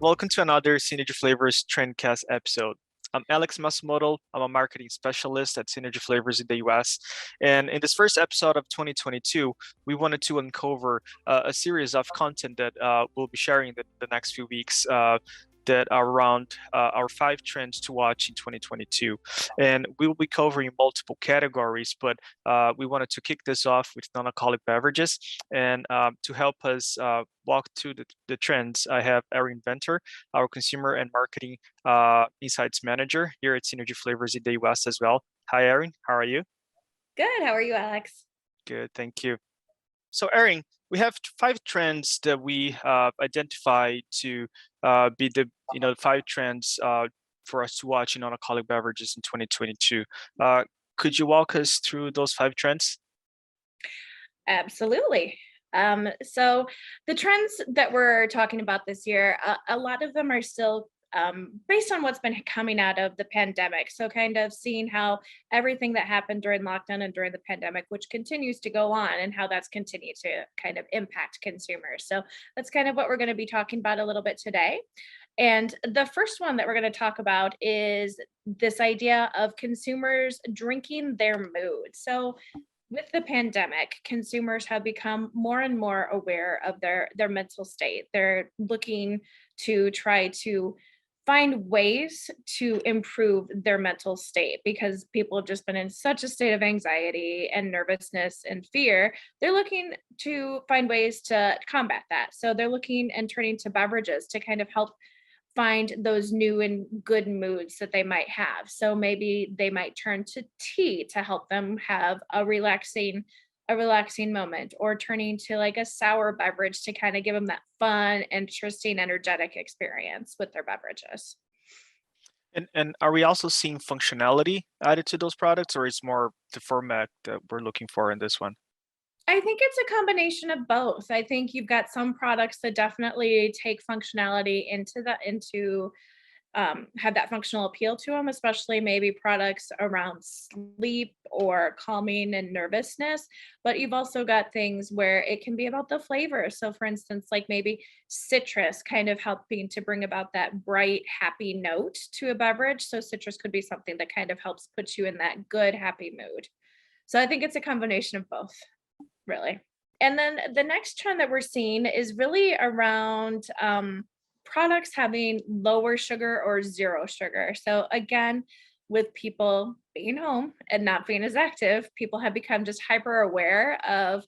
welcome to another Synergy Flavors Trendcast episode. I'm Alex Masumoto. I'm a marketing specialist at Synergy Flavors in the US. And in this first episode of 2022, we wanted to uncover a series of content that we'll be sharing the next few weeks that are around our 5 trends to watch in 2022. And we will be covering multiple categories, but we wanted to kick this off with non-alcoholic beverages. And to help us walk through the trends, I have Erin Venter, our consumer and marketing insights manager here at Synergy Flavors in the US as well. Hi, Erin. How are you? Good. How are you, Alex? Good. Thank you. So, Erin, we have 5 trends that we identified to be the 5 trends for us to watch in non-alcoholic beverages in 2022. Could you walk us through those 5 trends? Absolutely. So the trends that we're talking about this year, a lot of them are still based on what's been coming out of the pandemic. So kind of seeing how everything that happened during lockdown and during the pandemic, which continues to go on, and how that's continued to kind of impact consumers. So that's kind of what we're going to be talking about a little bit today. And the first one that we're going to talk about is this idea of consumers drinking their mood. So with the pandemic, consumers have become more and more aware of their mental state. They're looking to try to find ways to improve their mental state because people have just been in such a state of anxiety and nervousness and fear. They're looking to find ways to combat that. So they're looking and turning to beverages to kind of help find those new and good moods that they might have. So maybe they might turn to tea to help them have a relaxing moment, or turning to like a sour beverage to kind of give them that fun, interesting, energetic experience with their beverages. And are we also seeing functionality added to those products, or is more the format that we're looking for in this one? I think it's a combination of both. I think you've got some products that definitely take functionality into have that functional appeal to them, especially maybe products around sleep or calming and nervousness. But you've also got things where it can be about the flavor. So, for instance, like maybe citrus kind of helping to bring about that bright, happy note to a beverage. So, citrus could be something that kind of helps put you in that good, happy mood. So, I think it's a combination of both, really. And then the next trend that we're seeing is really around products having lower sugar or zero sugar. So, again, with people being home and not being as active, people have become just hyper aware of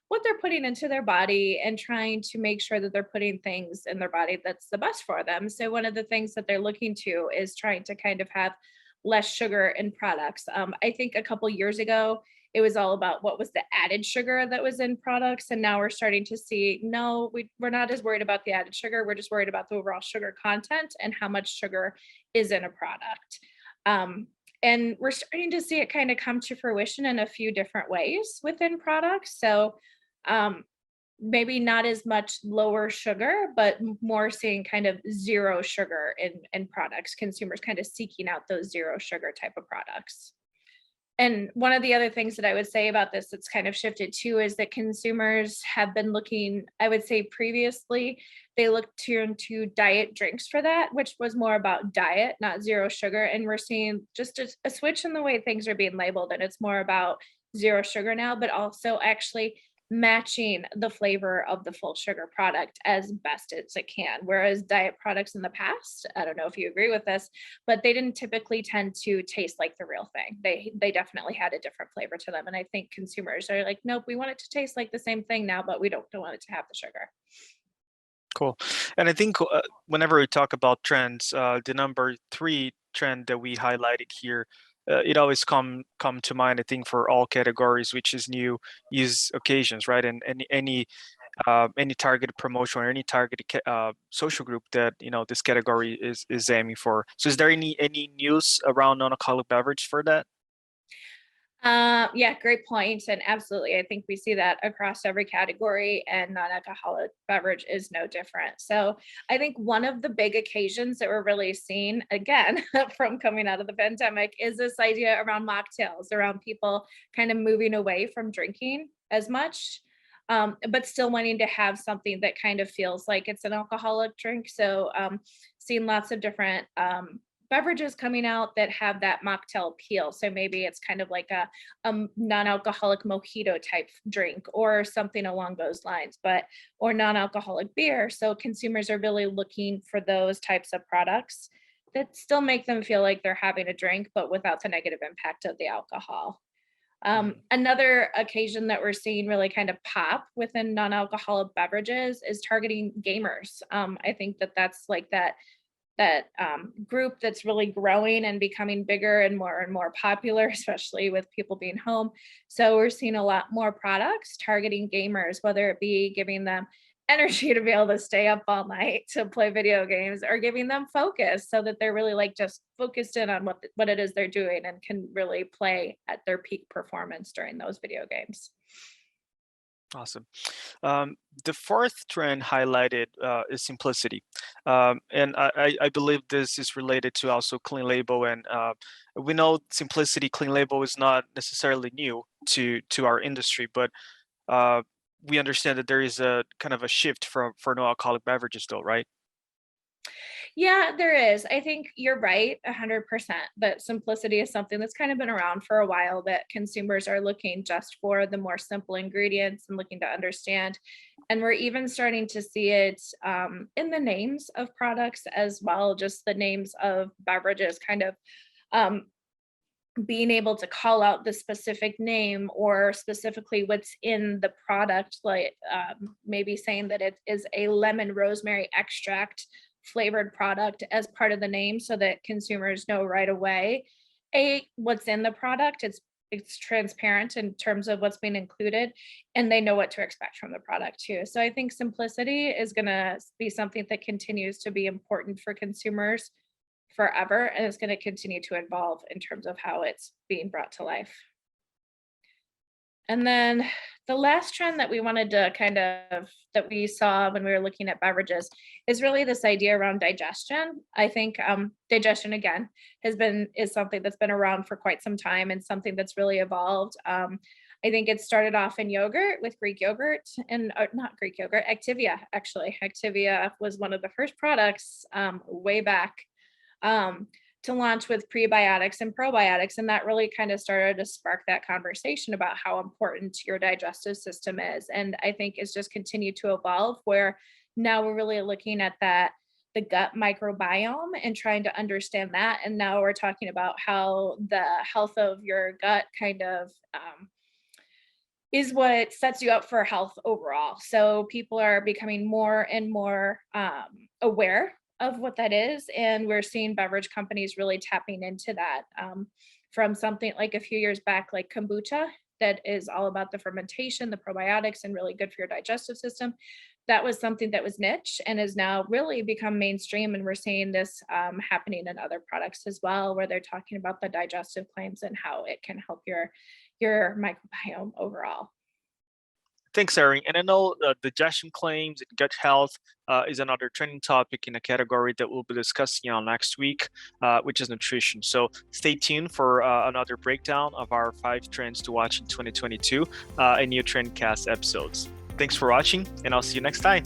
what they're putting into their body and trying to make sure that they're putting things in their body that's the best for them. So, one of the things that they're looking to is trying to kind of have less sugar in products. I think a couple years ago, it was all about what was the added sugar that was in products. And now we're starting to see, no, we're not as worried about the added sugar. We're just worried about the overall sugar content and how much sugar is in a product. Um, and we're starting to see it kind of come to fruition in a few different ways within products. So um, maybe not as much lower sugar, but more seeing kind of zero sugar in products, consumers kind of seeking out those zero sugar type of products. And one of the other things that I would say about this that's kind of shifted too is that consumers have been looking, I would say previously, they looked to into diet drinks for that, which was more about diet, not zero sugar. And we're seeing just a switch in the way things are being labeled. And it's more about zero sugar now, but also actually matching the flavor of the full sugar product as best as it can. Whereas diet products in the past, I don't know if you agree with this, but they didn't typically tend to taste like the real thing. They definitely had a different flavor to them. And I think consumers are like, nope, we want it to taste like the same thing now, but we don't want it to have the sugar. Cool. And I think whenever we talk about trends, the number 3 trend that we highlighted here, it always come to mind. I think for all categories, which is new use occasions, right? And any targeted promotion or any targeted social group that this category is aiming for. So, is there any news around non-alcoholic beverage for that? Yeah, great point. And absolutely, I think we see that across every category, and non-alcoholic beverage is no different. So I think one of the big occasions that we're really seeing again from coming out of the pandemic is this idea around mocktails, around people kind of moving away from drinking as much. but still wanting to have something that kind of feels like it's an alcoholic drink. So seeing lots of different beverages coming out that have that mocktail appeal. So maybe it's kind of like a non-alcoholic mojito type drink or something along those lines, but or non-alcoholic beer. So consumers are really looking for those types of products that still make them feel like they're having a drink, but without the negative impact of the alcohol. Another occasion that we're seeing really kind of pop within non-alcoholic beverages is targeting gamers. I think that that's like that group that's really growing and becoming bigger and more popular, especially with people being home. So we're seeing a lot more products targeting gamers, whether it be giving them energy to be able to stay up all night to play video games or giving them focus so that they're really like just focused in on what it is they're doing and can really play at their peak performance during those video games. Awesome. The fourth trend highlighted is simplicity. And I believe this is related to also clean label. And we know simplicity, clean label is not necessarily new to our industry, but we understand that there is a kind of a shift for no alcoholic beverages though, right? Yeah, there is. I think you're right, 100%, that simplicity is something that's kind of been around for a while, that consumers are looking just for the more simple ingredients and looking to understand. And we're even starting to see it in the names of products as well, just the names of beverages kind of um, being able to call out the specific name or specifically what's in the product, like maybe saying that it is a lemon rosemary extract flavored product as part of the name so that consumers know right away what's in the product. It's transparent in terms of what's being included and they know what to expect from the product too. So I think simplicity is going to be something that continues to be important for consumers forever, and it's going to continue to evolve in terms of how it's being brought to life. And then the last trend that we wanted to that we saw when we were looking at beverages is really this idea around digestion. I think digestion again is something that's been around for quite some time and something that's really evolved. I think it started off in yogurt with Greek yogurt and not Greek yogurt, Activia actually. Activia was one of the first products way back to launch with prebiotics and probiotics. And that really kind of started to spark that conversation about how important your digestive system is. And I think it's just continued to evolve where now we're really looking at the gut microbiome and trying to understand that. And now we're talking about how the health of your gut kind of is what sets you up for health overall. So people are becoming more and more aware of what that is. And we're seeing beverage companies really tapping into that from something like a few years back, like kombucha, that is all about the fermentation, the probiotics, and really good for your digestive system. That was something that was niche and has now really become mainstream. And we're seeing this happening in other products as well, where they're talking about the digestive claims and how it can help your microbiome overall. Thanks, Erin. And I know digestion claims and gut health is another trending topic in a category that we'll be discussing on next week, which is nutrition. So stay tuned for another breakdown of our 5 trends to watch in 2022 and new Trendcast episodes. Thanks for watching, and I'll see you next time.